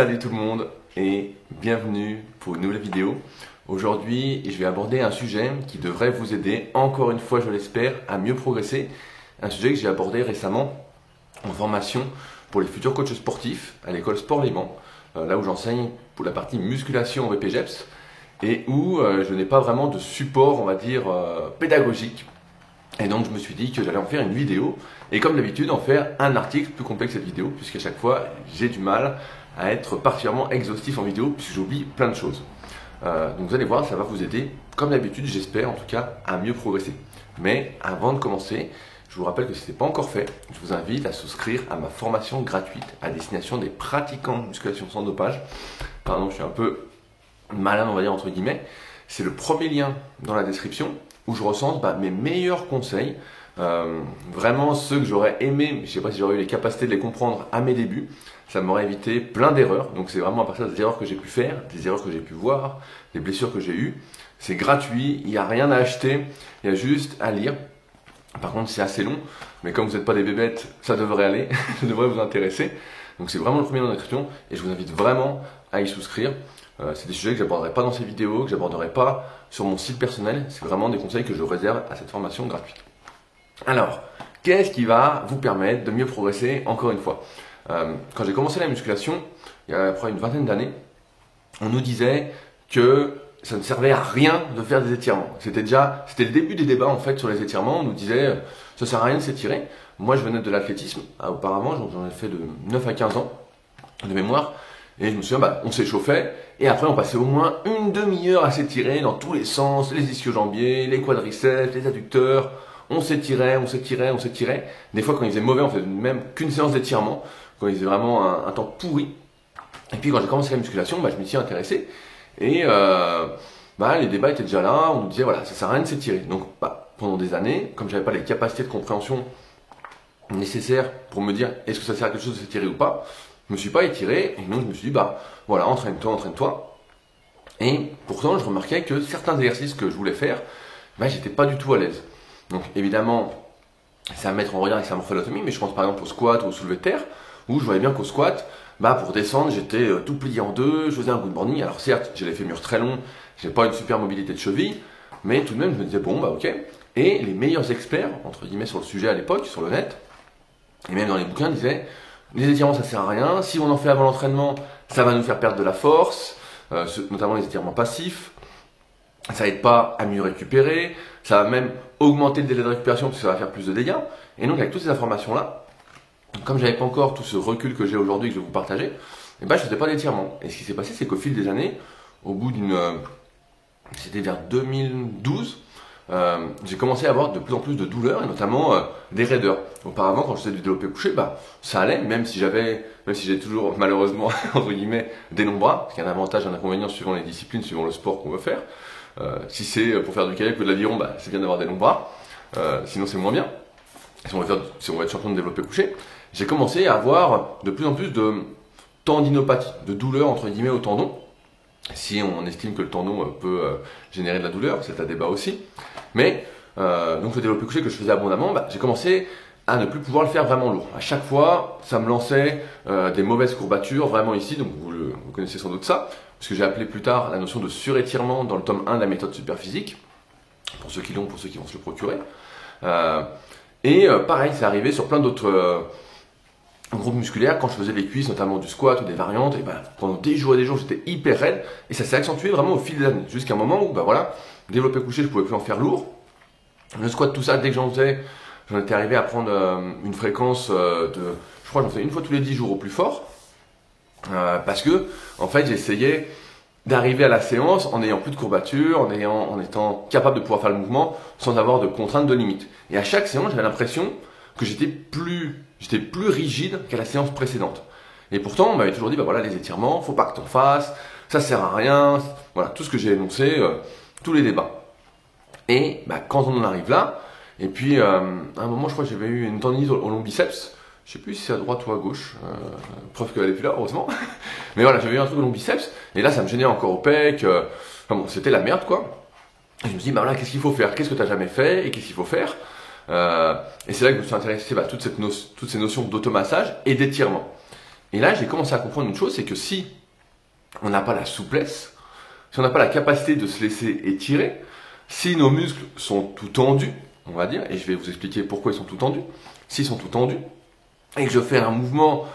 Salut tout le monde et bienvenue pour une nouvelle vidéo. Aujourd'hui, je vais aborder un sujet qui devrait vous aider, encore une fois je l'espère, à mieux progresser. Un sujet que j'ai abordé récemment en formation pour les futurs coachs sportifs à l'école Sport Léman, là où j'enseigne pour la partie musculation en BPGEPS et où je n'ai pas vraiment de support, on va dire, pédagogique. Et donc je me suis dit que j'allais en faire une vidéo et comme d'habitude en faire un article plus complet que cette vidéo, puisqu'à chaque fois j'ai du mal à être particulièrement exhaustif en vidéo puisque j'oublie plein de choses. Donc vous allez voir, ça va vous aider, comme d'habitude j'espère en tout cas, à mieux progresser. Mais avant de commencer, je vous rappelle que si ce n'est pas encore fait, je vous invite à souscrire à ma formation gratuite à destination des pratiquants de musculation sans dopage. Pardon, je suis un peu malin on va dire entre guillemets. C'est le premier lien dans la description où je recense mes meilleurs conseils, vraiment ceux que j'aurais aimé, je ne sais pas si j'aurais eu les capacités de les comprendre à mes débuts, ça m'aurait évité plein d'erreurs, donc c'est vraiment à partir des erreurs que j'ai pu faire, des erreurs que j'ai pu voir, des blessures que j'ai eues, c'est gratuit, il n'y a rien à acheter, il y a juste à lire. Par contre c'est assez long, mais comme vous n'êtes pas des bébêtes, ça devrait aller, ça devrait vous intéresser, donc c'est vraiment le premier lien dans la description et je vous invite vraiment à y souscrire. C'est des sujets que j'aborderai pas dans ces vidéos, que j'aborderai pas sur mon site personnel. C'est vraiment des conseils que je réserve à cette formation gratuite. Alors, qu'est-ce qui va vous permettre de mieux progresser encore une fois? Quand j'ai commencé la musculation, il y a à peu près une vingtaine d'années, on nous disait que ça ne servait à rien de faire des étirements. C'était le début des débats en fait sur les étirements. On nous disait ça sert à rien de s'étirer. Moi, je venais de l'athlétisme. Auparavant, j'en ai fait de 9 à 15 ans de mémoire. Et je me souviens, on s'échauffait et après on passait au moins une demi-heure à s'étirer dans tous les sens, les ischio-jambiers, les quadriceps, les adducteurs. On s'étirait. Des fois quand il faisait mauvais, on faisait même qu'une séance d'étirement, quand il faisait vraiment un temps pourri. Et puis quand j'ai commencé la musculation, je m'y suis intéressé et les débats étaient déjà là. On nous disait voilà, ça sert à rien de s'étirer. Donc pendant des années, comme j'avais pas les capacités de compréhension nécessaires pour me dire est-ce que ça sert à quelque chose de s'étirer ou pas, je me suis pas étiré et donc je me suis dit voilà, entraîne-toi. Et pourtant je remarquais que certains exercices que je voulais faire, j'étais pas du tout à l'aise. Donc évidemment, c'est à mettre en regard avec sa morphologie, mais je pense par exemple au squat ou au soulevé de terre, où je voyais bien qu'au squat, pour descendre, j'étais tout plié en deux, je faisais un good morning. Alors certes, j'ai les fémurs très longs, j'ai pas une super mobilité de cheville, mais tout de même je me disais ok. Et les meilleurs experts, entre guillemets, sur le sujet à l'époque, sur le net, et même dans les bouquins, disaient les étirements ça sert à rien, si on en fait avant l'entraînement, ça va nous faire perdre de la force, notamment les étirements passifs, ça aide pas à mieux récupérer, ça va même augmenter le délai de récupération parce que ça va faire plus de dégâts. Et donc avec toutes ces informations là, comme j'avais pas encore tout ce recul que j'ai aujourd'hui que je vais vous partager, je faisais pas d'étirements. Et ce qui s'est passé c'est qu'au fil des années, au bout c'était vers 2012, j'ai commencé à avoir de plus en plus de douleurs et notamment des raideurs. Auparavant, quand je faisais du développé couché, ça allait, même si j'ai toujours malheureusement entre guillemets des longs bras, parce qu'il y a un avantage et un inconvénient suivant les disciplines, suivant le sport qu'on veut faire. Si c'est pour faire du kayak ou de l'aviron, c'est bien d'avoir des longs bras, sinon c'est moins bien. Si on veut être champion de développé couché, j'ai commencé à avoir de plus en plus de tendinopathie, de douleurs entre guillemets au tendon. Si on estime que le tendon peut générer de la douleur, c'est à débat aussi. Mais donc le développé couché que je faisais abondamment, j'ai commencé à ne plus pouvoir le faire vraiment lourd. À chaque fois, ça me lançait des mauvaises courbatures, vraiment ici, donc vous connaissez sans doute ça, parce que j'ai appelé plus tard la notion de surétirement dans le tome 1 de la méthode Superphysique, pour ceux qui l'ont, pour ceux qui vont se le procurer. Pareil, c'est arrivé sur plein d'autres groupes musculaires, quand je faisais des cuisses, notamment du squat ou des variantes, et pendant des jours et des jours, j'étais hyper raide, et ça s'est accentué vraiment au fil des années, jusqu'à un moment où, développé couché, je pouvais plus en faire lourd. Le squat, tout ça, dès que j'en faisais, j'en étais arrivé à prendre une fréquence je crois que j'en faisais une fois tous les 10 jours au plus fort, parce que, en fait, j'essayais d'arriver à la séance en n'ayant plus de courbature, en étant capable de pouvoir faire le mouvement sans avoir de contraintes de limite. Et à chaque séance, j'avais l'impression que j'étais plus rigide qu'à la séance précédente. Et pourtant, on m'avait toujours dit, les étirements, faut pas que t'en fasses, ça sert à rien, voilà, tout ce que j'ai énoncé, tous les débats. Et quand on en arrive là, et puis à un moment, je crois que j'avais eu une tendinite au long biceps, je sais plus si c'est à droite ou à gauche, preuve qu'elle est plus là, heureusement. Mais voilà, j'avais eu un truc au long biceps, et là, ça me gênait encore au pec, c'était la merde, quoi. Et je me dis, qu'est-ce qu'il faut faire? Qu'est-ce que t'as jamais fait? Et qu'est-ce qu'il faut faire? Et c'est là que je me suis intéressé à toutes ces notions d'automassage et d'étirement. Et là, j'ai commencé à comprendre une chose, c'est que si on n'a pas la souplesse, si on n'a pas la capacité de se laisser étirer, si nos muscles sont tout tendus, on va dire, et je vais vous expliquer pourquoi ils sont tout tendus, s'ils sont tout tendus, et que je fais un mouvement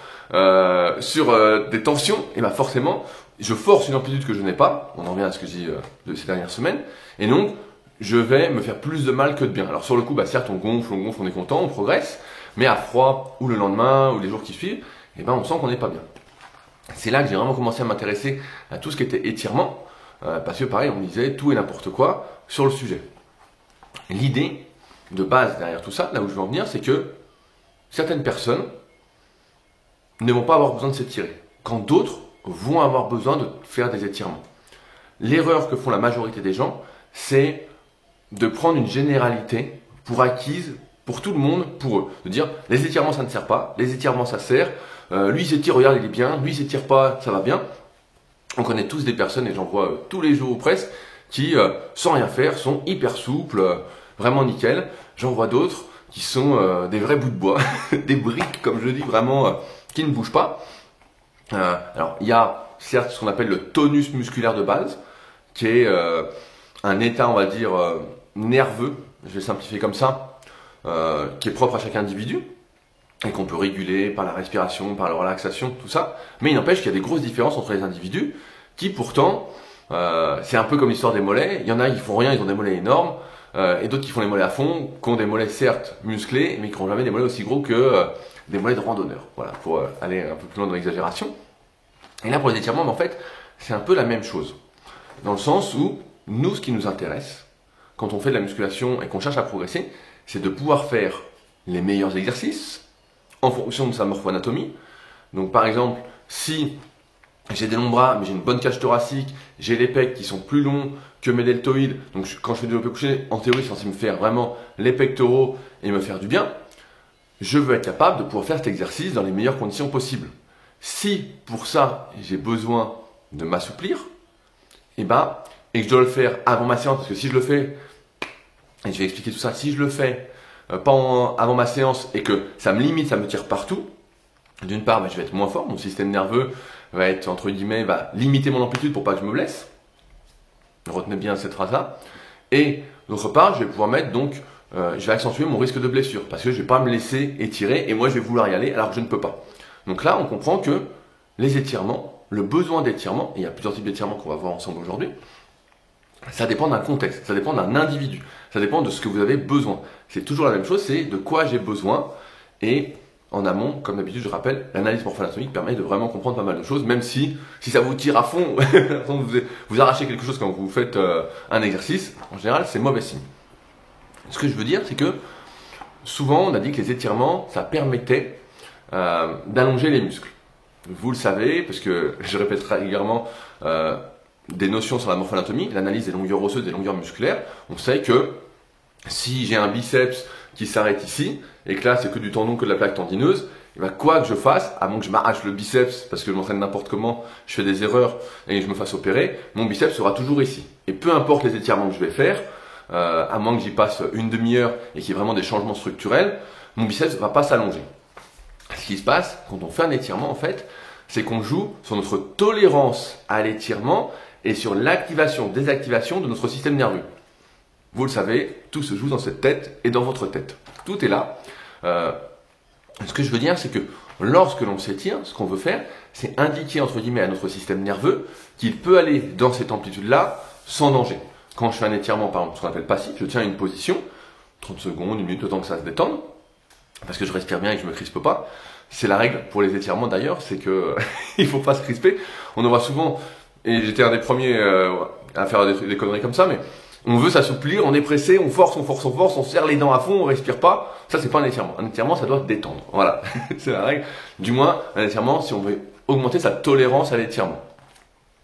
sur des tensions, et bien forcément, je force une amplitude que je n'ai pas, on en revient à ce que j'ai dit de ces dernières semaines, et donc, je vais me faire plus de mal que de bien. Alors sur le coup, certes, on gonfle, on est content, on progresse, mais à froid, ou le lendemain, ou les jours qui suivent, et ben on sent qu'on n'est pas bien. C'est là que j'ai vraiment commencé à m'intéresser à tout ce qui était étirement, parce que pareil, on me disait tout et n'importe quoi sur le sujet. L'idée de base derrière tout ça, là où je veux en venir, c'est que certaines personnes ne vont pas avoir besoin de s'étirer, quand d'autres vont avoir besoin de faire des étirements. L'erreur que font la majorité des gens, c'est de prendre une généralité pour acquise, pour tout le monde, pour eux. De dire, les étirements ça ne sert pas, les étirements ça sert, lui il s'étire, regarde il est bien, lui il s'étire pas, ça va bien. On connaît tous des personnes, et j'en vois tous les jours ou presque, qui sans rien faire sont hyper souples, vraiment nickel. J'en vois d'autres qui sont des vrais bouts de bois, des briques comme je dis, vraiment qui ne bougent pas. Alors il y a certes ce qu'on appelle le tonus musculaire de base, qui est un état, on va dire, nerveux, je vais simplifier comme ça, qui est propre à chaque individu, et qu'on peut réguler par la respiration, par la relaxation, tout ça. Mais il n'empêche qu'il y a des grosses différences entre les individus, qui pourtant, c'est un peu comme l'histoire des mollets, il y en a qui font rien, ils ont des mollets énormes, et d'autres qui font les mollets à fond, qui ont des mollets certes musclés, mais qui n'ont jamais des mollets aussi gros que des mollets de randonneurs. Voilà, pour aller un peu plus loin dans l'exagération. Et là, pour les étirements, en fait, c'est un peu la même chose. Dans le sens où, nous, ce qui nous intéresse, quand on fait de la musculation et qu'on cherche à progresser, c'est de pouvoir faire les meilleurs exercices en fonction de sa morpho-anatomie. Donc par exemple, si j'ai des longs bras, mais j'ai une bonne cage thoracique, j'ai les pecs qui sont plus longs que mes deltoïdes, donc quand je fais du développé couché, en théorie, c'est censé me faire vraiment les pectoraux et me faire du bien, je veux être capable de pouvoir faire cet exercice dans les meilleures conditions possibles. Si pour ça, j'ai besoin de m'assouplir, et que je dois le faire avant ma séance, parce que si je le fais, et je vais expliquer tout ça, si je le fais avant ma séance et que ça me limite, ça me tire partout, d'une part, je vais être moins fort, mon système nerveux va être, entre guillemets, limiter mon amplitude pour pas que je me blesse. Retenez bien cette phrase-là. Et d'autre part, je vais pouvoir mettre donc, je vais accentuer mon risque de blessure, parce que je vais pas me laisser étirer et moi je vais vouloir y aller alors que je ne peux pas. Donc là, on comprend que les étirements, le besoin d'étirement, et il y a plusieurs types d'étirements qu'on va voir ensemble aujourd'hui, ça dépend d'un contexte, ça dépend d'un individu, ça dépend de ce que vous avez besoin. C'est toujours la même chose, c'est de quoi j'ai besoin. Et en amont, comme d'habitude, je rappelle, l'analyse morpho-anatomique permet de vraiment comprendre pas mal de choses, même si ça vous tire à fond, vous arrachez quelque chose quand vous faites un exercice, en général, c'est mauvais signe. Ce que je veux dire, c'est que souvent, on a dit que les étirements, ça permettait d'allonger les muscles. Vous le savez, parce que je répète régulièrement des notions sur la morpho-anatomie, l'analyse des longueurs osseuses, des longueurs musculaires. On sait que si j'ai un biceps qui s'arrête ici, et que là c'est que du tendon, que de la plaque tendineuse, et quoi que je fasse, à moins que je m'arrache le biceps parce que je m'entraîne n'importe comment, je fais des erreurs et je me fasse opérer, mon biceps sera toujours ici. Et peu importe les étirements que je vais faire, à moins que j'y passe une demi-heure et qu'il y ait vraiment des changements structurels, mon biceps ne va pas s'allonger. Ce qui se passe quand on fait un étirement, en fait, c'est qu'on joue sur notre tolérance à l'étirement et sur l'activation, désactivation de notre système nerveux. Vous le savez, tout se joue dans cette tête et dans votre tête. Tout est là. Ce que je veux dire, c'est que lorsque l'on s'étire, ce qu'on veut faire, c'est indiquer, entre guillemets, à notre système nerveux qu'il peut aller dans cette amplitude-là sans danger. Quand je fais un étirement, par exemple, ce qu'on appelle passif, je tiens une position, 30 secondes, une minute, le temps que ça se détende, parce que je respire bien et que je ne me crispe pas. C'est la règle pour les étirements d'ailleurs, c'est que il faut pas se crisper. On en voit souvent, et j'étais un des premiers à faire des conneries comme ça, mais on veut s'assouplir, on est pressé, on force, on serre les dents à fond, on respire pas. Ça, c'est pas un étirement. Un étirement, ça doit détendre. Voilà, c'est la règle. Du moins, un étirement, si on veut augmenter sa tolérance à l'étirement,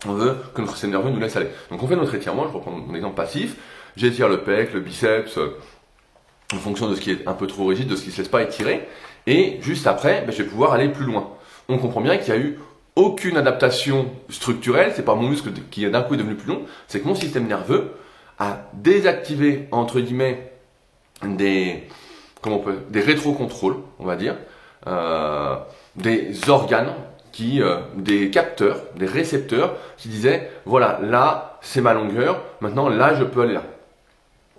on veut que notre système nerveux nous laisse aller. Donc on fait notre étirement, je reprends mon exemple passif, j'étire le pec, le biceps, en fonction de ce qui est un peu trop rigide, de ce qui ne se laisse pas étirer, et juste après, je vais pouvoir aller plus loin. On comprend bien qu'il n'y a eu aucune adaptation structurelle, c'est pas mon muscle qui d'un coup est devenu plus long, c'est que mon système nerveux a désactivé, entre guillemets, des rétrocontrôles, on va dire, des organes des capteurs, des récepteurs qui disaient voilà, là c'est ma longueur, maintenant là je peux aller là.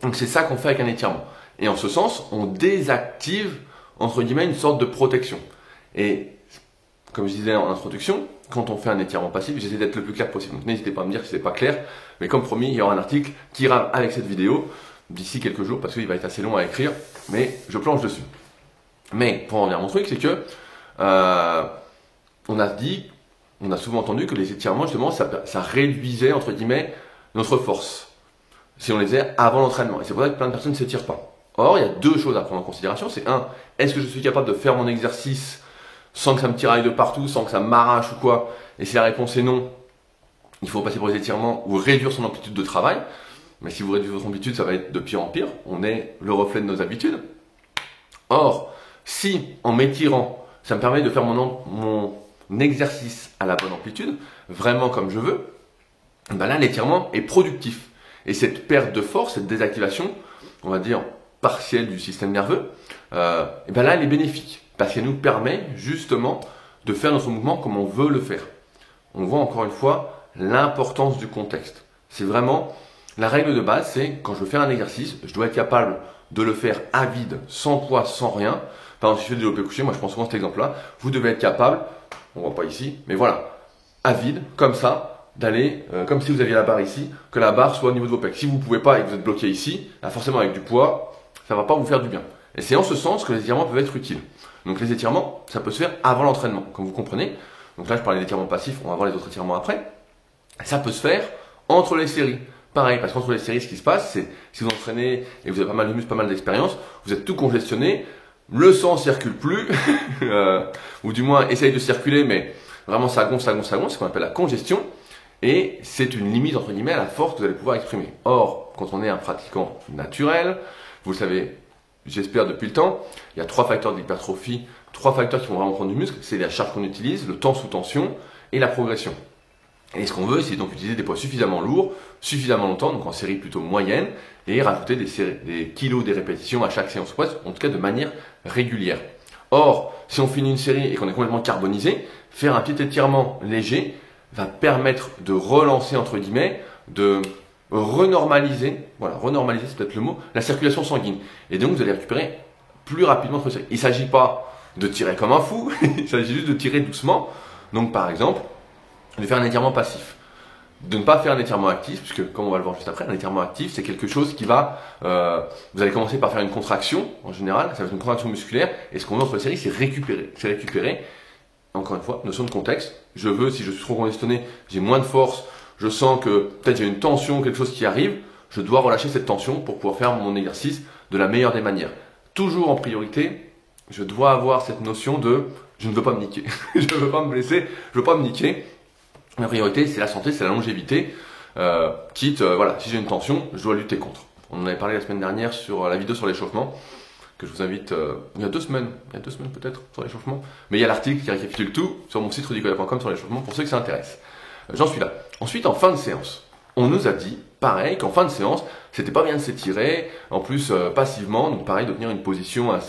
Donc c'est ça qu'on fait avec un étirement. Et en ce sens, on désactive entre guillemets une sorte de protection. Et comme je disais en introduction, quand on fait un étirement passif, j'essaie d'être le plus clair possible. Donc n'hésitez pas à me dire si c'est pas clair, mais comme promis, il y aura un article qui ira avec cette vidéo d'ici quelques jours parce qu'il va être assez long à écrire, mais je planche dessus. Mais pour en venir à mon truc, c'est que on a souvent entendu que les étirements, justement, ça réduisait, entre guillemets, notre force. Si on les faisait avant l'entraînement. Et c'est pour ça que plein de personnes ne s'étirent pas. Or, il y a deux choses à prendre en considération. C'est un, est-ce que je suis capable de faire mon exercice sans que ça me tiraille de partout, sans que ça m'arrache ou quoi? Et si la réponse est non, il faut passer pour les étirements ou réduire son amplitude de travail. Mais si vous réduisez votre amplitude, ça va être de pire en pire. On est le reflet de nos habitudes. Or, si en m'étirant, ça me permet de faire mon exercice à la bonne amplitude, vraiment comme je veux, ben là l'étirement est productif. Et cette perte de force, cette désactivation, on va dire partielle du système nerveux, et ben là elle est bénéfique. Parce qu'elle nous permet justement de faire notre mouvement comme on veut le faire. On voit encore une fois l'importance du contexte. C'est vraiment la règle de base, c'est quand je veux faire un exercice, je dois être capable de le faire à vide, sans poids, sans rien. Par exemple, si je fais du développé couché, moi je prends souvent cet exemple-là, vous devez être capable, on voit pas ici, mais voilà, à vide, comme ça, d'aller, comme si vous aviez la barre ici, que la barre soit au niveau de vos pecs. Si vous ne pouvez pas et que vous êtes bloqué ici, là, forcément avec du poids, ça ne va pas vous faire du bien. Et c'est en ce sens que les étirements peuvent être utiles. Donc les étirements, ça peut se faire avant l'entraînement, comme vous comprenez. Donc là, je parlais d'étirements passifs, on va voir les autres étirements après. Ça peut se faire entre les séries. Pareil, parce qu'entre les séries, ce qui se passe, c'est si vous entraînez et vous avez pas mal de muscles, pas mal d'expérience, vous êtes tout congestionné, le sang circule plus, ou du moins essaye de circuler, mais vraiment ça gonfle, c'est ce qu'on appelle la congestion, et c'est une limite entre guillemets à la force que vous allez pouvoir exprimer. Or, quand on est un pratiquant naturel, vous le savez, j'espère depuis le temps, il y a 3 facteurs d'hypertrophie, 3 facteurs qui vont vraiment prendre du muscle, c'est la charge qu'on utilise, le temps sous tension et la progression. Et ce qu'on veut, c'est donc utiliser des poids suffisamment lourds, suffisamment longtemps, donc en série plutôt moyenne, et rajouter des kilos, des répétitions à chaque séance de poids, en tout cas de manière régulière. Or, si on finit une série et qu'on est complètement carbonisé, faire un petit étirement léger va permettre de relancer, entre guillemets, de renormaliser, voilà, renormaliser c'est peut-être le mot, la circulation sanguine. Et donc vous allez récupérer plus rapidement votre série. Il ne s'agit pas de tirer comme un fou, il s'agit juste de tirer doucement. Donc par exemple, de faire un étirement passif. De ne pas faire un étirement actif, puisque comme on va le voir juste après, un étirement actif, c'est quelque chose qui va... vous allez commencer par faire une contraction, en général, ça va être une contraction musculaire, et ce qu'on veut entre les séries, c'est récupérer. C'est récupérer, encore une fois, notion de contexte. Je veux, si je suis trop congestionné, j'ai moins de force, je sens que peut-être j'ai une tension, quelque chose qui arrive, je dois relâcher cette tension pour pouvoir faire mon exercice de la meilleure des manières. Toujours en priorité, je dois avoir cette notion de je ne veux pas me niquer, je ne veux pas me blesser, je ne veux pas me niquer. La priorité, c'est la santé, c'est la longévité. Voilà, si j'ai une tension, je dois lutter contre. On en avait parlé la semaine dernière sur la vidéo sur l'échauffement, que je vous invite, il y a 2 semaines peut-être, sur l'échauffement. Mais il y a l'article qui récapitule tout sur mon site rudicoya.com sur l'échauffement pour ceux que ça intéresse. J'en suis là. Ensuite, en fin de séance, on nous a dit, pareil, qu'en fin de séance, c'était pas bien de s'étirer, en plus passivement, donc pareil, de tenir une position à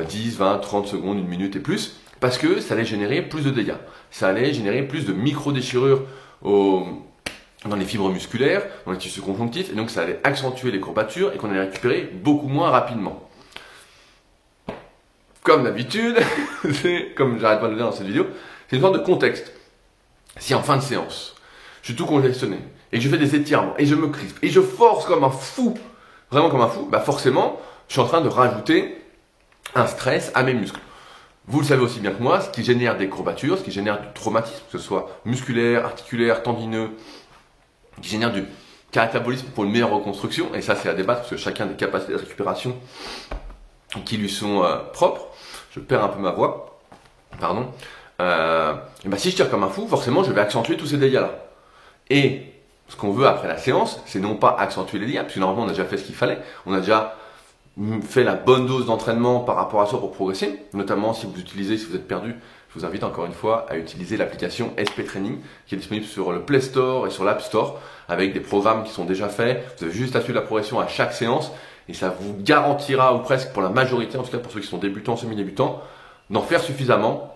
10, 20, 30 secondes, 1 minute et plus, parce que ça allait générer plus de dégâts. Ça allait générer plus de micro-déchirures dans les fibres musculaires, dans les tissus conjonctifs, et donc ça allait accentuer les courbatures et qu'on allait récupérer beaucoup moins rapidement. Comme d'habitude, c'est, comme j'arrête pas de le dire dans cette vidéo, c'est une sorte de contexte. Si en fin de séance, je suis tout congestionné, et que je fais des étirements, et je me crispe, et je force comme un fou, vraiment comme un fou, bah forcément, je suis en train de rajouter un stress à mes muscles. Vous le savez aussi bien que moi, ce qui génère des courbatures, ce qui génère du traumatisme, que ce soit musculaire, articulaire, tendineux, qui génère du catabolisme pour une meilleure reconstruction, et ça c'est à débattre parce que chacun a des capacités de récupération qui lui sont propres. Je perds un peu ma voix, pardon. Et ben si je tire comme un fou, forcément je vais accentuer tous ces dégâts-là. Et ce qu'on veut après la séance, c'est non pas accentuer les dégâts, parce que normalement on a déjà fait ce qu'il fallait, on a déjà fait la bonne dose d'entraînement par rapport à ça pour progresser, notamment si vous êtes perdu, je vous invite encore une fois à utiliser l'application SP Training qui est disponible sur le Play Store et sur l'App Store avec des programmes qui sont déjà faits. Vous avez juste à suivre la progression à chaque séance et ça vous garantira, ou presque pour la majorité, en tout cas pour ceux qui sont débutants, semi-débutants, d'en faire suffisamment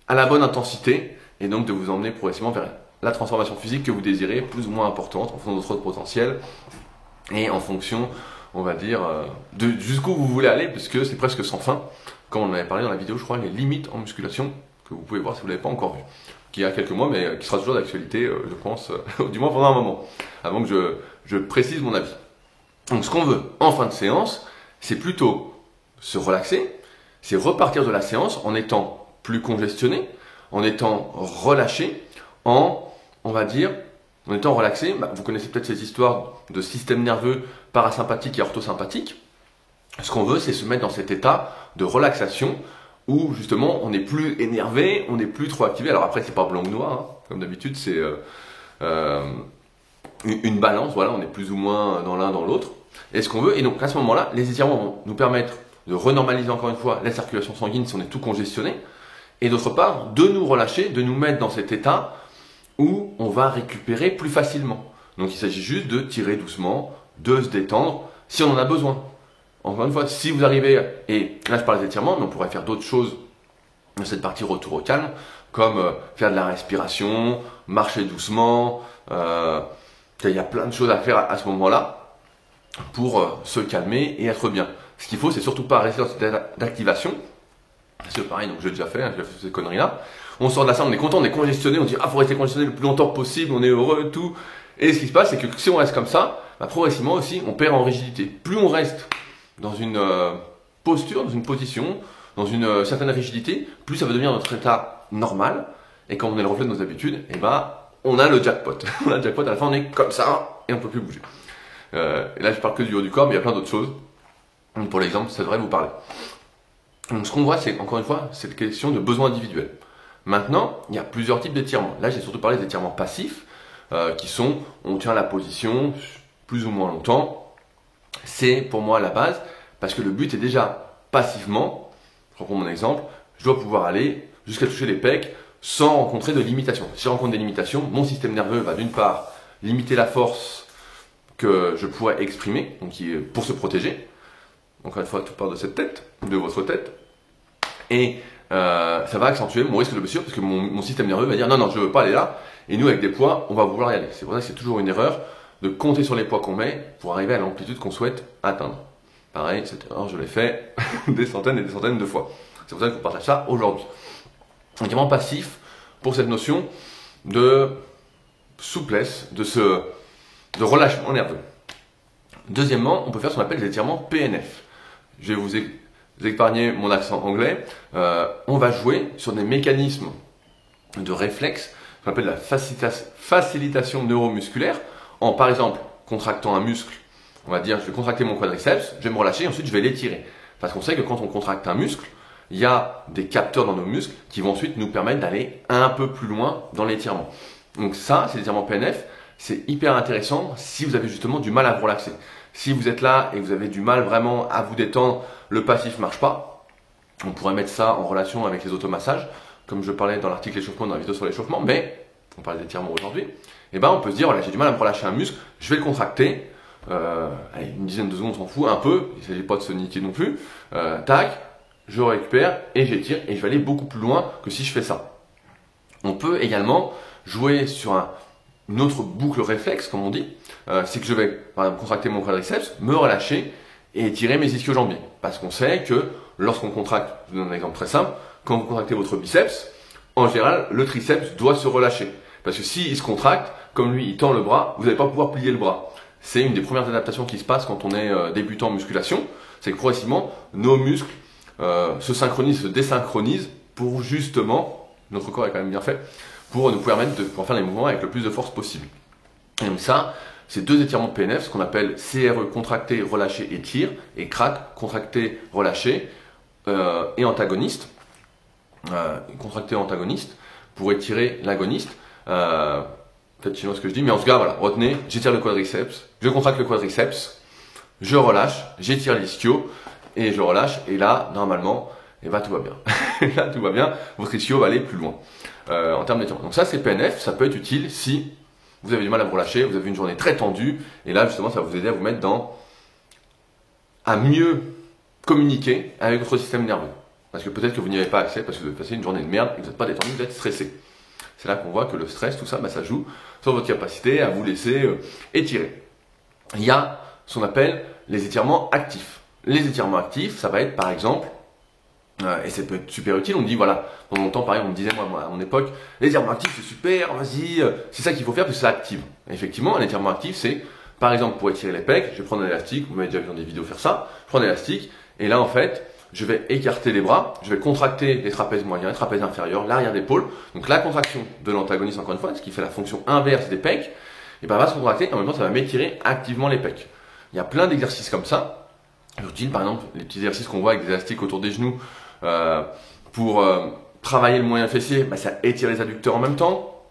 à la bonne intensité et donc de vous emmener progressivement vers la transformation physique que vous désirez, plus ou moins importante en fonction de votre potentiel et en fonction, on va dire, de jusqu'où vous voulez aller, puisque c'est presque sans fin, comme on en avait parlé dans la vidéo, je crois, les limites en musculation, que vous pouvez voir si vous ne l'avez pas encore vu, qui a quelques mois, mais qui sera toujours d'actualité, je pense, du moins pendant un moment, avant que je précise mon avis. Donc ce qu'on veut en fin de séance, c'est plutôt se relaxer, c'est repartir de la séance en étant plus congestionné, en étant relâché, on va dire, en étant relaxé. Vous connaissez peut-être ces histoires de système nerveux parasympathique et orthosympathique. Ce qu'on veut, c'est se mettre dans cet état de relaxation où justement on n'est plus énervé, on n'est plus trop activé. Alors après, c'est pas blanc ou noir, hein. Comme d'habitude, c'est une balance. Voilà, on est plus ou moins dans l'un, dans l'autre. Et ce qu'on veut, et donc à ce moment-là, les étirements vont nous permettre de renormaliser encore une fois la circulation sanguine si on est tout congestionné, et d'autre part, de nous relâcher, de nous mettre dans cet état où on va récupérer plus facilement. Donc il s'agit juste de tirer doucement, de se détendre, si on en a besoin. Encore une fois, si vous arrivez, et là je parle des étirements, mais on pourrait faire d'autres choses dans cette partie retour au calme, comme faire de la respiration, marcher doucement, il y a plein de choses à faire à ce moment-là pour se calmer et être bien. Ce qu'il faut, c'est surtout pas rester dans cette état d'activation. C'est pareil, donc j'ai déjà fait ces conneries-là. On sort de la salle, on est content, on est congestionné, on dit ah faut rester congestionné le plus longtemps possible, on est heureux, tout. Et ce qui se passe, c'est que si on reste comme ça, progressivement aussi, on perd en rigidité. Plus on reste dans une posture, dans une position, dans une certaine rigidité, plus ça va devenir notre état normal. Et quand on est le reflet de nos habitudes, on a le jackpot. On a le jackpot, à la fin on est comme ça et on peut plus bouger. Et là je parle que du haut du corps, mais il y a plein d'autres choses. Donc, pour l'exemple, ça devrait vous parler. Donc ce qu'on voit, c'est encore une fois, cette question de besoins individuels. Maintenant, il y a plusieurs types d'étirements. Là, j'ai surtout parlé d'étirements passifs, qui sont, on tient la position plus ou moins longtemps. C'est pour moi la base, parce que le but est déjà passivement, je reprends mon exemple, je dois pouvoir aller jusqu'à toucher les pecs sans rencontrer de limitations. Si je rencontre des limitations, mon système nerveux va d'une part limiter la force que je pourrais exprimer, donc pour se protéger. Encore une fois, tout part de cette tête, de votre tête. Et ça va accentuer mon risque de blessure parce que mon système nerveux va dire non, non, je ne veux pas aller là. Et nous, avec des poids, on va vouloir y aller. C'est pour ça que c'est toujours une erreur de compter sur les poids qu'on met pour arriver à l'amplitude qu'on souhaite atteindre. Pareil, cette erreur, je l'ai fait des centaines et des centaines de fois. C'est pour ça que je vous partage ça aujourd'hui. Un étirement passif pour cette notion de souplesse, de relâchement nerveux. Deuxièmement, on peut faire ce qu'on appelle des étirements PNF. Je vais vous épargner mon accent anglais. On va jouer sur des mécanismes de réflexe qu'on appelle la facilitation neuromusculaire, en par exemple contractant un muscle. On va dire, je vais contracter mon quadriceps, je vais me relâcher, ensuite je vais l'étirer. Parce qu'on sait que quand on contracte un muscle, il y a des capteurs dans nos muscles qui vont ensuite nous permettre d'aller un peu plus loin dans l'étirement. Donc ça, c'est l'étirement PNF, c'est hyper intéressant si vous avez justement du mal à vous relaxer. Si vous êtes là et que vous avez du mal vraiment à vous détendre, le passif ne marche pas. On pourrait mettre ça en relation avec les automassages, comme je parlais dans l'article échauffement, dans la vidéo sur l'échauffement, mais on parle d'étirement aujourd'hui. Et on peut se dire, voilà, j'ai du mal à me relâcher un muscle, je vais le contracter, allez, une dizaine de secondes, on s'en fout, un peu, il ne s'agit pas de se niquer non plus, tac, je récupère et j'étire et je vais aller beaucoup plus loin que si je fais ça. On peut également jouer sur une autre boucle réflexe, comme on dit, c'est que je vais par exemple contracter mon quadriceps, me relâcher et étirer mes ischio-jambiers. Parce qu'on sait que lorsqu'on contracte, je vous donne un exemple très simple, quand vous contractez votre biceps, en général, le triceps doit se relâcher. Parce que s'il se contracte, comme lui, il tend le bras, vous n'allez pas pouvoir plier le bras. C'est une des premières adaptations qui se passe quand on est débutant en musculation, c'est que progressivement, nos muscles se synchronisent, se désynchronisent pour justement, notre corps est quand même bien fait, pour nous permettre de pouvoir faire les mouvements avec le plus de force possible. Et donc ça, c'est deux étirements PNF, ce qu'on appelle CRE, contracté, relâché, étire, et CRAC, contracté, relâché, et antagoniste, contracté, antagoniste, pour étirer l'agoniste. Peut-être chinois ce que je dis, mais en tout cas, voilà, retenez, j'étire le quadriceps, je contracte le quadriceps, je relâche, j'étire l'ischio, et je relâche, et là, normalement, tout va bien. Et là, tout va bien, votre ischio va aller plus loin en termes d'étirement. Donc ça, c'est PNF, ça peut être utile si vous avez du mal à vous relâcher, vous avez une journée très tendue, et là, justement, ça va vous aider à vous mettre à mieux communiquer avec votre système nerveux. Parce que peut-être que vous n'y avez pas accès, parce que vous avez passé une journée de merde, et que vous n'êtes pas détendu, vous êtes stressé. C'est là qu'on voit que le stress, tout ça, bah, ça joue sur votre capacité à vous laisser étirer. Il y a ce qu'on appelle les étirements actifs. Les étirements actifs, ça va être par exemple, et ça peut être super utile, on me dit voilà, dans mon temps pareil, on me disait moi à mon époque, les étirements actifs c'est super, vas-y, c'est ça qu'il faut faire parce que ça active. Et effectivement, un étirement actif c'est, par exemple pour étirer les pecs, je vais prendre un élastique, vous m'avez déjà vu dans des vidéos faire ça, je prends un élastique, et là en fait, je vais écarter les bras, je vais contracter les trapèzes moyens, les trapèzes inférieurs, l'arrière d'épaule. Donc la contraction de l'antagoniste, encore une fois, ce qui fait la fonction inverse des pecs, et ben va se contracter et en même temps ça va m'étirer activement les pecs. Il y a plein d'exercices comme ça. J'utilise par exemple les petits exercices qu'on voit avec des élastiques autour des genoux pour travailler le moyen fessier, ben, ça étire les adducteurs en même temps.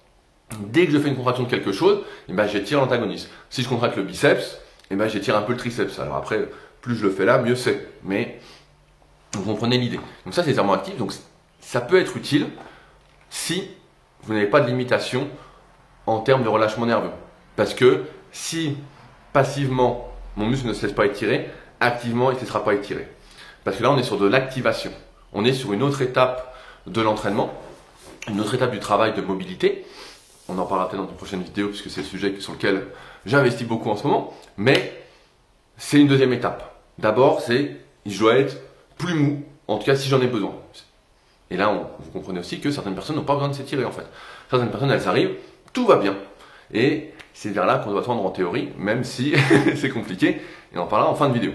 Dès que je fais une contraction de quelque chose, et ben j'étire l'antagoniste. Si je contracte le biceps, et ben j'étire un peu le triceps. Alors après, plus je le fais là, mieux c'est. Mais vous comprenez l'idée. Donc ça, c'est l'étirement actif. Donc ça peut être utile si vous n'avez pas de limitation en termes de relâchement nerveux. Parce que si passivement, mon muscle ne se laisse pas étirer, activement, il ne se laissera pas étirer. Parce que là, on est sur de l'activation. On est sur une autre étape de l'entraînement, une autre étape du travail de mobilité. On en parlera peut-être dans une prochaine vidéo, puisque c'est le sujet sur lequel j'investis beaucoup en ce moment. Mais c'est une deuxième étape. D'abord, je dois être plus mou, en tout cas si j'en ai besoin. Et là, vous comprenez aussi que certaines personnes n'ont pas besoin de s'étirer en fait. Certaines personnes, elles arrivent, tout va bien. Et c'est vers là qu'on doit tendre en théorie, même si c'est compliqué. Et on en parlera en fin de vidéo.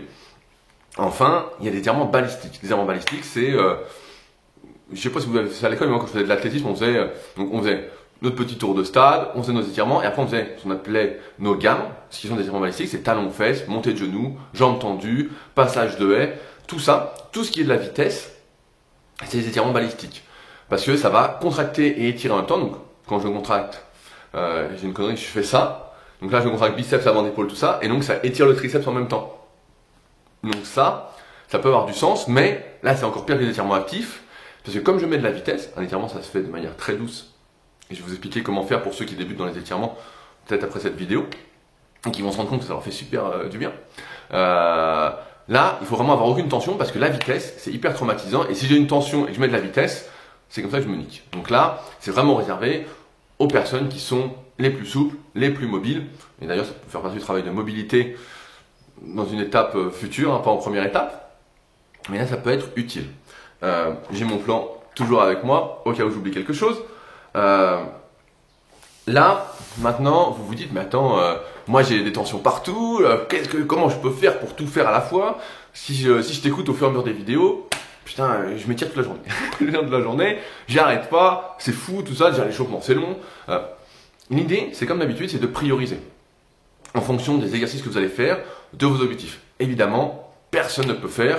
Enfin, il y a des étirements balistiques. Les étirements balistiques, c'est... je sais pas si vous avez fait ça à l'école, mais moi quand je faisais de l'athlétisme, on faisait notre petit tour de stade, on faisait nos étirements, et après on faisait ce qu'on appelait nos gammes. Ce qui sont des étirements balistiques, c'est talons-fesses, montée de genoux, jambes tendues, passage de haie. Tout ça, tout ce qui est de la vitesse, c'est des étirements balistiques. Parce que ça va contracter et étirer en même temps. Donc, quand je contracte, j'ai une connerie, je fais ça. Donc là, je contracte biceps, avant d'épaule, tout ça. Et donc, ça étire le triceps en même temps. Donc ça peut avoir du sens. Mais là, c'est encore pire que les étirements actifs. Parce que comme je mets de la vitesse, un étirement, ça se fait de manière très douce. Et je vais vous expliquer comment faire pour ceux qui débutent dans les étirements, peut-être après cette vidéo. Et qui vont se rendre compte que ça leur fait super du bien. Là, il faut vraiment avoir aucune tension parce que la vitesse, c'est hyper traumatisant. Et si j'ai une tension et que je mets de la vitesse, c'est comme ça que je me nique. Donc là, c'est vraiment réservé aux personnes qui sont les plus souples, les plus mobiles. Et d'ailleurs, ça peut faire partie du travail de mobilité dans une étape future, hein, pas en première étape. Mais là, ça peut être utile. J'ai mon plan toujours avec moi, au cas où j'oublie quelque chose. Là, maintenant, vous vous dites, mais attends, moi j'ai des tensions partout, comment je peux faire pour tout faire à la fois? Si je t'écoute au fur et à mesure des vidéos, putain, je m'étire toute la journée. Toute la journée, j'arrête pas, c'est fou, tout ça, déjà l'échauffement, c'est long. L'idée, c'est comme d'habitude, c'est de prioriser en fonction des exercices que vous allez faire, de vos objectifs. Évidemment, personne ne peut faire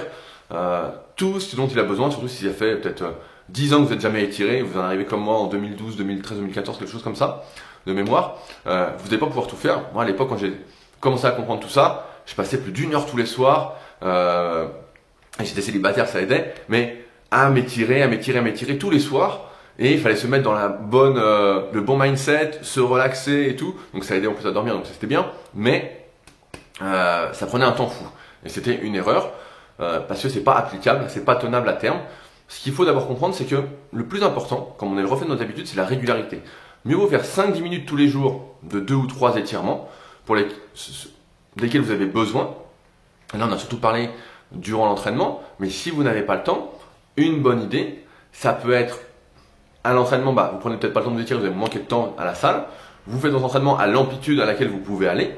tout ce dont il a besoin, surtout si ça fait peut-être 10 ans que vous n'êtes jamais étiré, vous en arrivez comme moi en 2012, 2013, 2014, quelque chose comme ça, de mémoire, vous n'allez pas pouvoir tout faire. Moi, à l'époque, quand j'ai commencé à comprendre tout ça, je passais plus d'1 heure tous les soirs, et j'étais célibataire, ça aidait, mais à m'étirer tous les soirs, et il fallait se mettre dans le bon mindset, se relaxer et tout, donc ça aidait en plus à dormir, donc c'était bien, mais ça prenait un temps fou, et c'était une erreur, parce que c'est pas applicable, c'est pas tenable à terme. Ce qu'il faut d'abord comprendre, c'est que le plus important, comme on est le reflet de nos habitudes, c'est la régularité. Mieux vaut faire 5-10 minutes tous les jours de 2 ou 3 étirements desquels vous avez besoin. Et là, on a surtout parlé durant l'entraînement, mais si vous n'avez pas le temps, une bonne idée, ça peut être à l'entraînement, vous prenez peut-être pas le temps de vous étirer, vous avez manqué de temps à la salle, vous faites votre entraînement à l'amplitude à laquelle vous pouvez aller,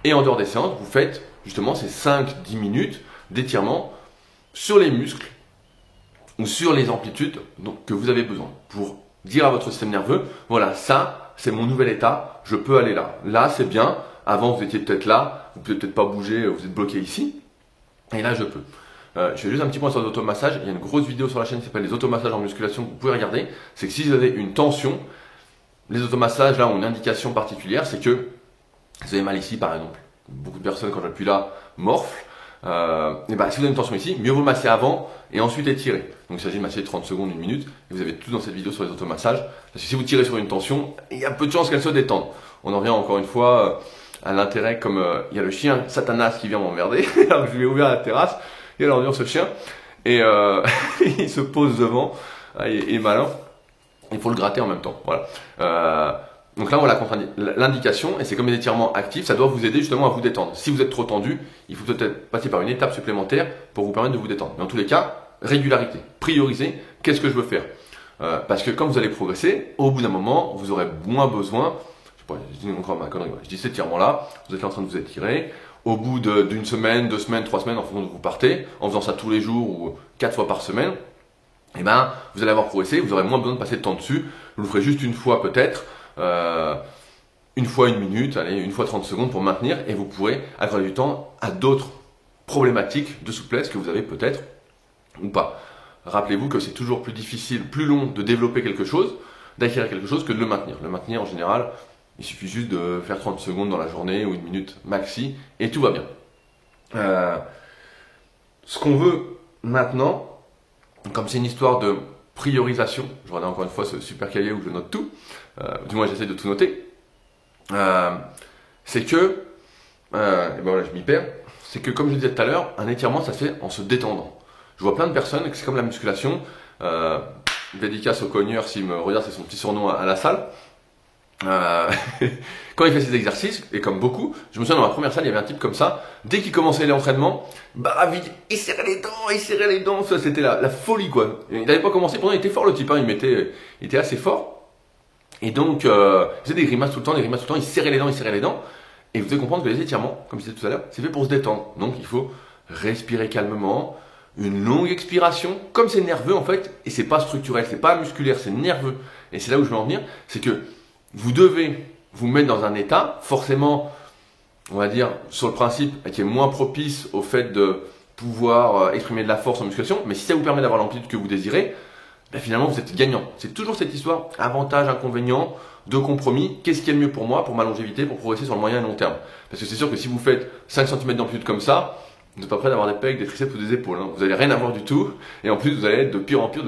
et en dehors des séances, vous faites justement ces 5-10 minutes d'étirement sur les muscles ou sur les amplitudes que vous avez besoin pour dire à votre système nerveux, voilà, ça, c'est mon nouvel état, je peux aller là. Là, c'est bien. Avant, vous étiez peut-être là, vous ne pouvez peut-être pas bouger, vous êtes bloqué ici. Et là, je peux. Je fais juste un petit point sur les automassages. Il y a une grosse vidéo sur la chaîne qui s'appelle les automassages en musculation que vous pouvez regarder. C'est que si vous avez une tension, les automassages, là, ont une indication particulière, c'est que vous avez mal ici, par exemple. Beaucoup de personnes, quand j'appuie là, morflent. Si vous avez une tension ici, mieux vaut masser avant et ensuite étirer. Donc il s'agit de masser 30 secondes, 1 minute, et vous avez tout dans cette vidéo sur les automassages. Parce que si vous tirez sur une tension, il y a peu de chances qu'elle se détende. On en revient encore une fois à l'intérêt, comme il y a le chien Satanas qui vient m'emmerder, alors que je lui ai ouvert la terrasse, et alors on ce chien, et il se pose devant, il est malin. il faut le gratter en même temps. Voilà. Donc là, on a l'indication, et c'est comme les étirements actifs, ça doit vous aider justement à vous détendre. Si vous êtes trop tendu, il faut peut-être passer par une étape supplémentaire pour vous permettre de vous détendre. Mais en tous les cas, régularité, prioriser, qu'est-ce que je veux faire? Parce que quand vous allez progresser, au bout d'un moment, vous aurez moins besoin, je dis encore ma connerie, je dis cet étirement-là, vous êtes là en train de vous étirer, au bout d'une semaine, 2 semaines, 3 semaines, en fonction de vous partez, en faisant ça tous les jours ou 4 fois par semaine, eh ben, vous allez avoir progressé, vous aurez moins besoin de passer de temps dessus, vous le ferez juste une fois peut-être, une fois 1 minute, allez, une fois 30 secondes pour maintenir, et vous pourrez accorder du temps à d'autres problématiques de souplesse que vous avez peut-être ou pas. Rappelez-vous que c'est toujours plus difficile, plus long de développer quelque chose, d'acquérir quelque chose que de le maintenir. Le maintenir en général, il suffit juste de faire 30 secondes dans la journée ou 1 minute maxi et tout va bien. Ce qu'on veut maintenant, comme c'est une histoire de priorisation, je regarde encore une fois ce super cahier où je note tout, du moins j'essaie de tout noter, c'est que, et ben voilà, je m'y perds, c'est que comme je disais tout à l'heure, un étirement ça se fait en se détendant. Je vois plein de personnes que c'est comme la musculation, dédicace au cogneur s'il me regarde, c'est son petit surnom à la salle. Quand il fait ses exercices, et comme beaucoup, je me souviens dans ma première salle, il y avait un type comme ça, dès qu'il commençait l'entraînement, bah vite, il serrait les dents, ça c'était la folie quoi. Il n'avait pas commencé, pourtant il était fort le type, hein, il était assez fort. Et donc, il faisait des grimaces tout le temps, il serrait les dents, et vous devez comprendre que les étirements, comme je disais tout à l'heure, c'est fait pour se détendre. Donc il faut respirer calmement, une longue expiration, comme c'est nerveux en fait, et c'est pas structurel, c'est pas musculaire, c'est nerveux. Et c'est là où je veux en venir, c'est que vous devez vous mettre dans un état, forcément, on va dire, sur le principe, qui est moins propice au fait de pouvoir exprimer de la force en musculation, mais si ça vous permet d'avoir l'amplitude que vous désirez, ben finalement vous êtes gagnant. C'est toujours cette histoire, avantage, inconvénient, de compromis, qu'est-ce qui est le mieux pour moi, pour ma longévité, pour progresser sur le moyen et long terme. Parce que c'est sûr que si vous faites 5 cm d'amplitude comme ça, vous n'êtes pas prêt d'avoir des pecs, des triceps ou des épaules. Hein. Vous n'allez rien avoir du tout. Et en plus, vous allez être de pire en pire,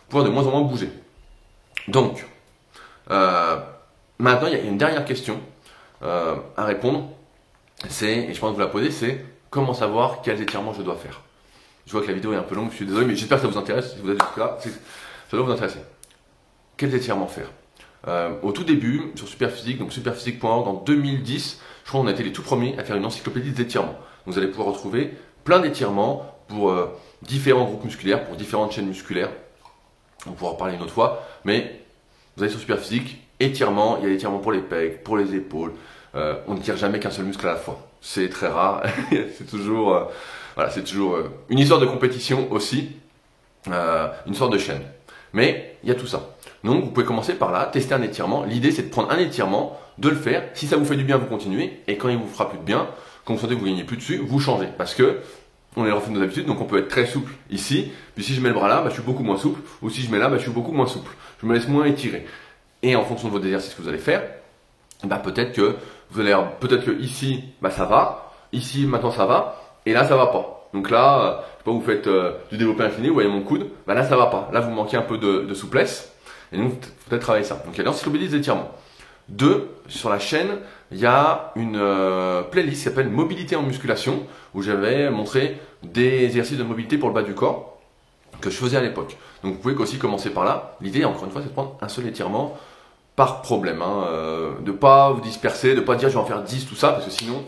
pouvoir de moins en moins bouger. Donc, maintenant, il y a une dernière question à répondre. Et je pense que vous la posez, c'est comment savoir quels étirements je dois faire. Je vois que la vidéo est un peu longue, je suis désolé, mais j'espère que ça vous intéresse. Si vous êtes là, ça doit vous intéresser. Quels étirements faire? Au tout début, sur Superphysique, donc superphysique.org, en 2010, je crois qu'on a été les tout premiers à faire une encyclopédie d'étirements. Vous allez pouvoir retrouver plein d'étirements pour différents groupes musculaires, pour différentes chaînes musculaires. On pourra en parler une autre fois, mais vous allez sur Superphysique, étirements, il y a l'étirement pour les pecs, pour les épaules. On ne tire jamais qu'un seul muscle à la fois. C'est très rare. C'est toujours, une histoire de compétition aussi, une sorte de chaîne. Mais il y a tout ça. Donc vous pouvez commencer par là, tester un étirement. L'idée c'est de prendre un étirement, de le faire. Si ça vous fait du bien, vous continuez. Et quand il vous fera plus de bien, quand vous sentez que vous gagnez plus dessus, vous changez. Parce que on est refait de nos habitudes, donc on peut être très souple ici. Puis si je mets le bras là, bah, je suis beaucoup moins souple. Ou si je mets là, bah, je suis beaucoup moins souple. Je me laisse moins étirer. Et en fonction de vos exercices que vous allez faire, bah, peut-être que ici, bah, ça va. Ici, maintenant ça va. Et là, ça va pas. Donc là, je sais pas, vous faites du développé incliné, vous voyez mon coude. Bah là, ça va pas. Là, vous manquez un peu de souplesse. Et donc, peut-être travailler ça. Donc il y a l'encyclopédie des étirements. 2, sur la chaîne, il y a une playlist qui s'appelle Mobilité en musculation, où j'avais montré des exercices de mobilité pour le bas du corps que je faisais à l'époque. Donc vous pouvez aussi commencer par là. L'idée, encore une fois, c'est de prendre un seul étirement par problème. De pas vous disperser, de pas dire je vais en faire 10, tout ça, parce que sinon,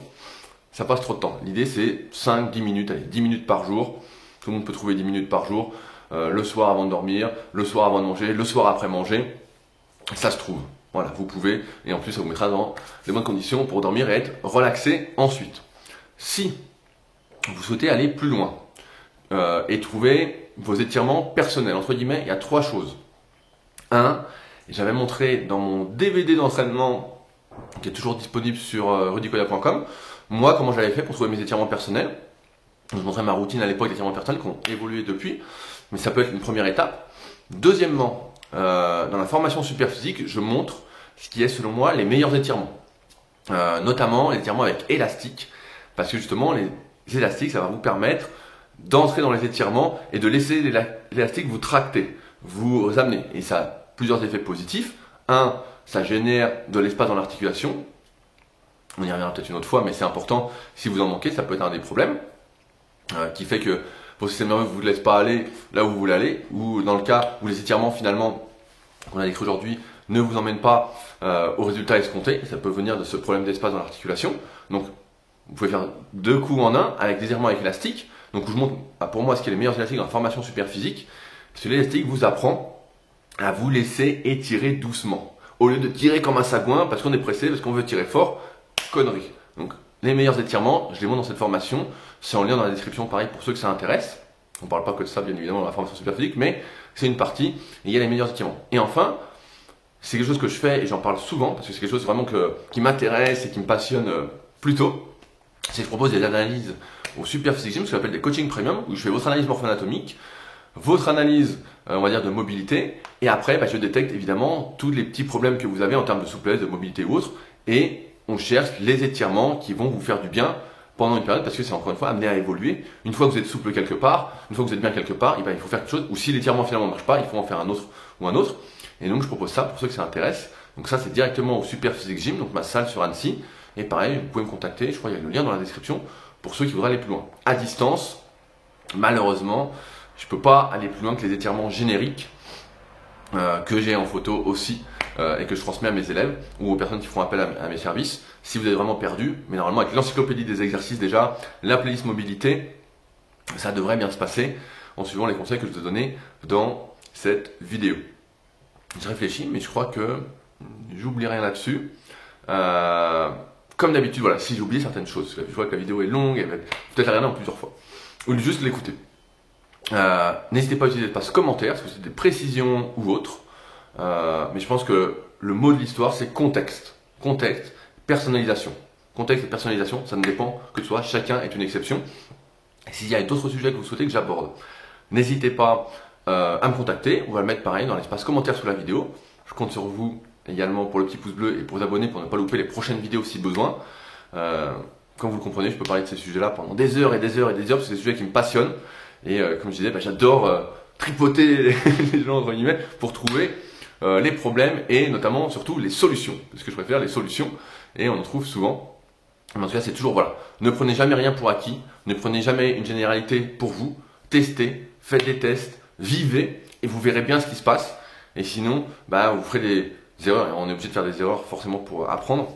ça passe trop de temps. L'idée, c'est 5-10 minutes, allez, 10 minutes par jour. Tout le monde peut trouver 10 minutes par jour. Le soir avant de dormir, le soir avant de manger, le soir après manger. Ça se trouve. Voilà, vous pouvez, et en plus ça vous mettra dans les bonnes conditions pour dormir et être relaxé ensuite. Si vous souhaitez aller plus loin et trouver vos étirements personnels, entre guillemets, il y a 3 choses. 1, j'avais montré dans mon DVD d'entraînement, qui est toujours disponible sur rudicoya.com, moi comment j'avais fait pour trouver mes étirements personnels. Je montrais ma routine à l'époque d'étirements personnels qui ont évolué depuis, mais ça peut être une première étape. Deuxièmement, dans la formation Superphysique, je montre ce qui est selon moi les meilleurs étirements, notamment les étirements avec élastique, parce que justement les élastiques ça va vous permettre d'entrer dans les étirements et de laisser l'élastique vous tracter, vous amener, et ça a plusieurs effets positifs. 1, ça génère de l'espace dans l'articulation, on y reviendra peut-être une autre fois, mais c'est important, si vous en manquez, ça peut être un des problèmes, qui fait que vos systèmes nerveux ne vous laissent pas aller là où vous voulez aller, ou dans le cas où les étirements finalement qu'on a décrit aujourd'hui ne vous emmène pas au résultat escompté. Ça peut venir de ce problème d'espace dans l'articulation. Donc, vous pouvez faire 2 coups en un avec des étirements avec élastique. Donc, je vous montre pour moi ce qui est les meilleurs élastiques dans la formation super physique. Parce que l'élastique vous apprend à vous laisser étirer doucement. Au lieu de tirer comme un sagouin parce qu'on est pressé, parce qu'on veut tirer fort, connerie. Donc, les meilleurs étirements, je les montre dans cette formation. C'est en lien dans la description, pareil, pour ceux que ça intéresse. On ne parle pas que de ça, bien évidemment, dans la formation super physique, mais c'est une partie, et il y a les meilleurs étirements. Et enfin, c'est quelque chose que je fais, et j'en parle souvent, parce que c'est quelque chose vraiment qui m'intéresse et qui me passionne plutôt, c'est que je propose des analyses au super physique gym, ce qu'on appelle des coaching premium, où je fais votre analyse morpho-anatomique, votre analyse, on va dire, de mobilité, et après, je détecte évidemment tous les petits problèmes que vous avez en termes de souplesse, de mobilité ou autre, et on cherche les étirements qui vont vous faire du bien pendant une période, parce que c'est encore une fois amené à évoluer. Une fois que vous êtes souple quelque part, une fois que vous êtes bien quelque part, il faut faire quelque chose, ou si l'étirement finalement ne marche pas, il faut en faire un autre ou un autre. Et donc je propose ça pour ceux que ça intéresse. Donc ça c'est directement au Super Physique Gym, donc ma salle sur Annecy. Et pareil, vous pouvez me contacter, je crois qu'il y a le lien dans la description, pour ceux qui voudraient aller plus loin. À distance, malheureusement, je ne peux pas aller plus loin que les étirements génériques que j'ai en photo aussi et que je transmets à mes élèves ou aux personnes qui font appel à mes services. Si vous êtes vraiment perdu, mais normalement avec l'encyclopédie des exercices déjà, la playlist mobilité, ça devrait bien se passer en suivant les conseils que je vous ai donnés dans cette vidéo. Je réfléchis, mais je crois que j'oublie rien là-dessus. Comme d'habitude, voilà, si j'oublie certaines choses, je vois que la vidéo est longue, et peut-être la regarder en plusieurs fois, ou juste l'écouter. N'hésitez pas à utiliser l'espace commentaire, si vous avez des précisions ou autres. Mais je pense que le mot de l'histoire, c'est contexte. Contexte, personnalisation. Contexte et personnalisation, ça ne dépend que de soi, chacun est une exception. Et s'il y a d'autres sujets que vous souhaitez que j'aborde, n'hésitez pas à me contacter. On va le mettre pareil dans l'espace commentaire sous la vidéo. Je compte sur vous également pour le petit pouce bleu et pour vous abonner pour ne pas louper les prochaines vidéos si besoin. Comme vous le comprenez, je peux parler de ces sujets-là pendant des heures et des heures et des heures, parce que c'est des sujets qui me passionnent. Et comme je disais, j'adore tripoter les gens entre guillemets pour trouver les problèmes et notamment surtout les solutions. Parce que je préfère les solutions et on en trouve souvent. Mais en tout cas, c'est toujours voilà. Ne prenez jamais rien pour acquis. Ne prenez jamais une généralité pour vous. Testez, faites des tests, vivez et vous verrez bien ce qui se passe. Et sinon, vous ferez des erreurs. Et on est obligé de faire des erreurs forcément pour apprendre.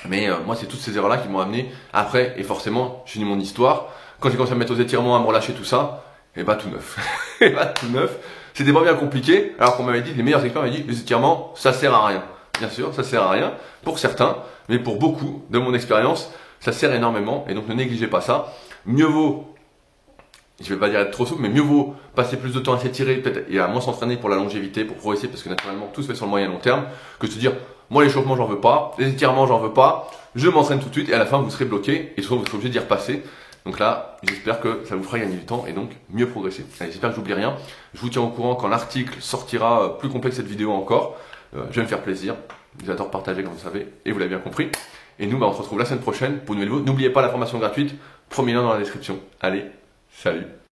Mais moi, c'est toutes ces erreurs-là qui m'ont amené après. Et forcément, je finis mon histoire. Quand j'ai commencé à me mettre aux étirements, à me relâcher tout ça, et tout neuf. Et tout neuf. C'était pas bien compliqué, alors qu'on m'avait dit, les meilleurs experts m'avaient dit, les étirements, ça sert à rien. Bien sûr, ça sert à rien pour certains, mais pour beaucoup, de mon expérience, ça sert énormément, et donc ne négligez pas ça. Mieux vaut, je vais pas dire être trop souple, mais mieux vaut passer plus de temps à s'étirer, peut-être, et à moins s'entraîner pour la longévité, pour progresser, parce que naturellement, tout se fait sur le moyen et long terme, que de se dire, moi, l'échauffement, j'en veux pas, les étirements, j'en veux pas, je m'entraîne tout de suite, et à la fin, vous serez bloqué, et souvent, vous serez obligé d'y repasser. Donc là, j'espère que ça vous fera gagner du temps et donc mieux progresser. Allez, j'espère que j'oublie rien. Je vous tiens au courant quand l'article sortira plus complet que cette vidéo encore. Je vais me faire plaisir. J'adore partager comme vous savez et vous l'avez bien compris. Et nous, on se retrouve la semaine prochaine pour une nouvelle vidéo. N'oubliez pas la formation gratuite. Premier lien dans la description. Allez, salut!